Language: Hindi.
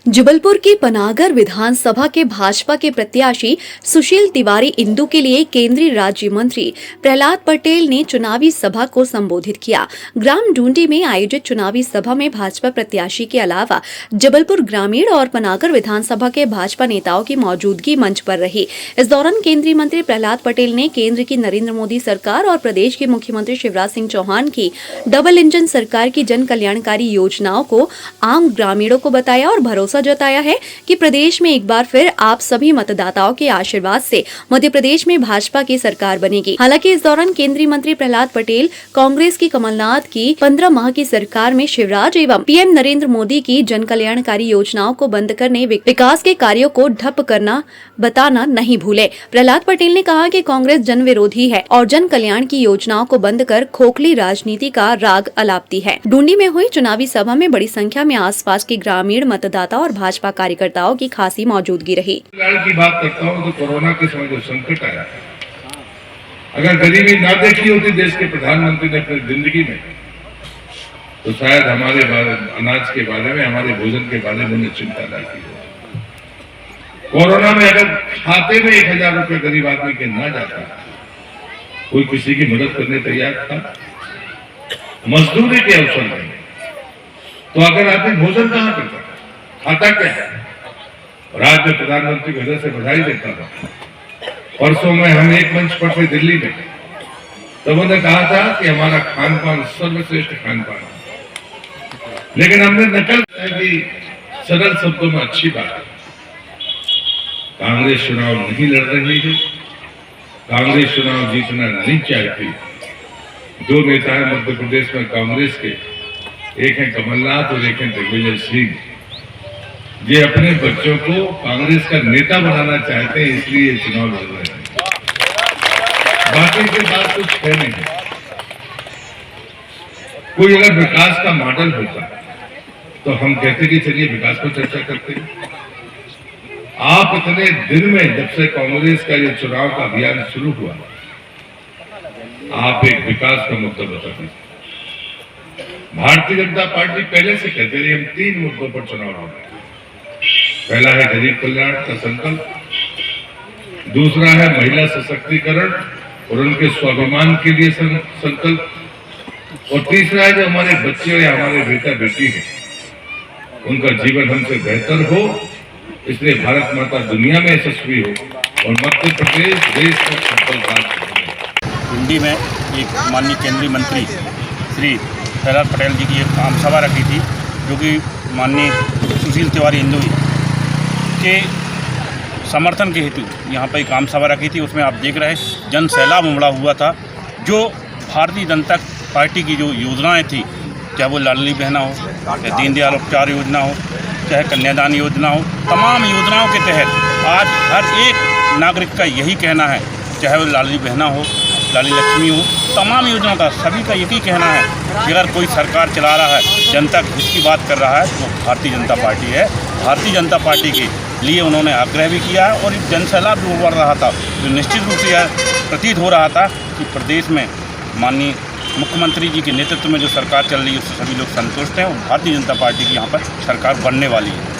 जबलपुर की पनागर विधानसभा के भाजपा के प्रत्याशी सुशील तिवारी इंदु के लिए केंद्रीय राज्य मंत्री प्रहलाद पटेल ने चुनावी सभा को संबोधित किया। ग्राम डूंडी में आयोजित चुनावी सभा में भाजपा प्रत्याशी के अलावा जबलपुर ग्रामीण और पनागर विधानसभा के भाजपा नेताओं की मौजूदगी मंच पर रही। इस दौरान केंद्रीय मंत्री प्रहलाद पटेल ने केंद्र की नरेंद्र मोदी सरकार और प्रदेश के मुख्यमंत्री शिवराज सिंह चौहान की डबल इंजन सरकार की जन कल्याणकारी योजनाओं को आम ग्रामीणों को बताया और भरोसा जताया है कि प्रदेश में एक बार फिर आप सभी मतदाताओं के आशीर्वाद से मध्य प्रदेश में भाजपा की सरकार बनेगी। हालांकि इस दौरान केंद्रीय मंत्री प्रहलाद पटेल कांग्रेस की कमलनाथ की 15 माह की सरकार में शिवराज एवं पीएम नरेंद्र मोदी की जन कल्याणकारी योजनाओं को बंद करने विकास के कार्यों को ठप करना बताना नहीं भूले। प्रहलाद पटेल ने कहा कि कांग्रेस जन विरोधी है और जन कल्याण की योजनाओं को बंद कर खोखली राजनीति का राग अलापती है। डूंडी में हुई चुनावी सभा में बड़ी संख्या में आसपास के ग्रामीण मतदाता और भाजपा कार्यकर्ताओं की खासी मौजूदगी रही। की बात करता हूँ तो कोरोना के समय जो संकट आया, अगर गरीबी ना देखी होती देश के प्रधानमंत्री ने अपनी जिंदगी में, तो शायद हमारे अनाज के बारे में, हमारे भोजन के बारे में चिंता नहीं की। कोरोना में अगर खाते में 1000 रुपए गरीब आदमी के ना जाता, कोई किसी की मदद करने तैयार था, मजदूरी के अवसर नहीं, तो अगर आदमी भोजन कहाँ करता, खाता क्या है। और आज मैं प्रधानमंत्री को हृदय से बधाई देता था। परसों में हम एक मंच पर थे दिल्ली में, तो उन्होंने कहा था कि हमारा खान पान सर्वश्रेष्ठ खान पान, लेकिन हमने नकल की सरल शब्दों में अच्छी बात। कांग्रेस चुनाव नहीं लड़ रही है, कांग्रेस चुनाव जीतना नहीं चाहती। दो नेता है मध्य प्रदेश में कांग्रेस के, एक है कमलनाथ और एक है दिग्विजय सिंह। ये अपने बच्चों को कांग्रेस का नेता बनाना चाहते हैं, इसलिए चुनाव लड़ रहे हैं। बाकी के बात कुछ है नहीं। कोई अगर विकास का मॉडल होता तो हम कहते कि चलिए विकास पर चर्चा करते हैं। आप इतने दिन में, जब से कांग्रेस का ये चुनाव का अभियान शुरू हुआ, आप एक विकास का मुद्दा बता दीजिए। भारतीय जनता पार्टी पहले से कहते रही हम 3 मुद्दों पर चुनाव लड़ रहे हैं। पहला है गरीब कल्याण का संकल्प, दूसरा है महिला सशक्तिकरण और उनके स्वाभिमान के लिए संकल्प, और तीसरा है जो हमारे बच्चे या हमारे बेटा बेटी हैं उनका जीवन हमसे बेहतर हो, इसलिए भारत माता दुनिया में यशस्वी हो और मध्य प्रदेश देश का सफल राज्य बने। डूंडी में एक माननीय केंद्रीय मंत्री श्री प्रहलाद पटेल जी की एक आम सभा रखी थी, जो कि माननीय सुशील तिवारी इंदु के समर्थन के हेतु यहाँ पर एक आम सभा रखी थी। उसमें आप देख रहे जन सैलाब उमड़ा हुआ था। जो भारतीय जनता पार्टी की जो योजनाएं थी, चाहे वो लाडली बहना हो, चाहे दीनदयाल उपचार योजना हो, चाहे कन्यादान योजना हो, तमाम योजनाओं के तहत आज हर एक नागरिक का यही कहना है, चाहे वो लाडली बहना हो, लाडली लक्ष्मी हो, तमाम योजनाओं का सभी का यही कहना है कि अगर कोई सरकार चला रहा है, जनता हित की बात कर रहा है, तो भारतीय जनता पार्टी है। भारतीय जनता पार्टी के लिए उन्होंने आग्रह भी किया है और एक जनसैलाब भी उमड़ रहा था, जो निश्चित रूप से यह प्रतीत हो रहा था कि प्रदेश में माननीय मुख्यमंत्री जी के नेतृत्व में जो सरकार चल रही है उससे सभी लोग संतुष्ट हैं और भारतीय जनता पार्टी की यहाँ पर सरकार बनने वाली है।